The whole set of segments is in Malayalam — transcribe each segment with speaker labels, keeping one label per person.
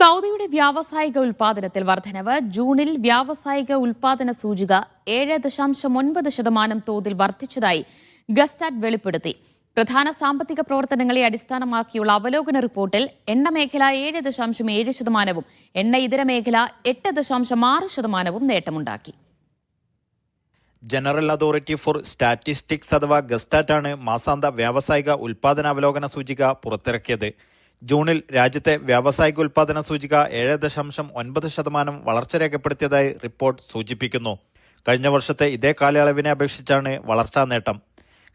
Speaker 1: സൗദിയുടെ വ്യാവസായിക ഉൽപാദനത്തിൽ വർധനവ്. ജൂണിൽ വ്യാവസായിക ഉൽപാദന സൂചിക 7.9% തോതിൽ വർദ്ധിച്ചതായി ഗസ്റ്റാറ്റ് വെളിപ്പെടുത്തി. പ്രധാന സാമ്പത്തിക പ്രവർത്തനങ്ങളെ അടിസ്ഥാനമാക്കിയുള്ള അവലോകന റിപ്പോർട്ടിൽ എണ്ണ മേഖല 7.7%, എണ്ണ ഇതര മേഖല 8.6% നേട്ടമുണ്ടാക്കി.
Speaker 2: ജനറൽ അതോറിറ്റി ഫോർ സ്റ്റാറ്റിസ്റ്റിക്സ് അഥവാ ഗസ്റ്റാറ്റാണ് മാസാന്ത വ്യാവസായിക ഉൽപാദനാവലോകന സൂചിക പുറത്തിറക്കിയത്. ജൂണിൽ രാജ്യത്തെ വ്യാവസായിക ഉൽപാദന സൂചിക 7.9% വളർച്ച രേഖപ്പെടുത്തിയതായി റിപ്പോർട്ട് സൂചിപ്പിക്കുന്നു. കഴിഞ്ഞ വർഷത്തെ ഇതേ കാലയളവിനെ അപേക്ഷിച്ചാണ് വളർച്ചാ നേട്ടം.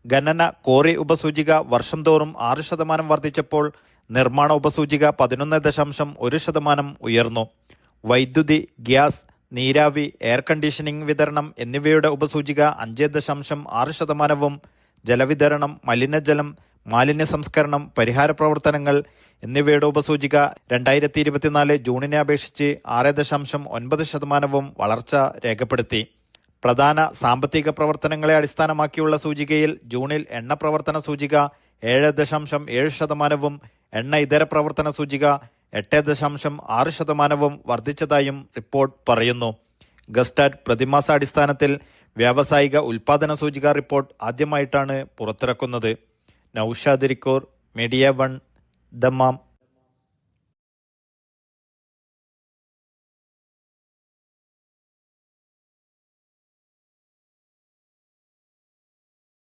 Speaker 2: ഖനന കോറി ഉപസൂചിക വർഷം തോറും 6% വർദ്ധിച്ചപ്പോൾ നിർമ്മാണ ഉപസൂചിക 11.1% ഉയർന്നു. വൈദ്യുതി, ഗ്യാസ്, നീരാവി, എയർ കണ്ടീഷനിംഗ് വിതരണം എന്നിവയുടെ ഉപസൂചിക 5.6%, ജലവിതരണം, മലിനജലം, മാലിന്യ സംസ്കരണം, പരിഹാര പ്രവർത്തനങ്ങൾ എന്നിവയുടെ ഉപസൂചിക 2024 ജൂണിനെ അപേക്ഷിച്ച് 6.9% വളർച്ച രേഖപ്പെടുത്തി. പ്രധാന സാമ്പത്തിക പ്രവർത്തനങ്ങളെ അടിസ്ഥാനമാക്കിയുള്ള സൂചികയിൽ ജൂണിൽ എണ്ണ പ്രവർത്തന സൂചിക 7.7%, എണ്ണ ഇതര പ്രവർത്തന സൂചിക 8.6% വർദ്ധിച്ചതായും റിപ്പോർട്ട് പറയുന്നു. ഗസ്റ്റാറ്റ് പ്രതിമാസ അടിസ്ഥാനത്തിൽ വ്യാവസായിക ഉൽപാദന സൂചിക റിപ്പോർട്ട് ആദ്യമായിട്ടാണ് പുറത്തിറക്കുന്നത്. Naushad Irikkur, media 1, Dammam.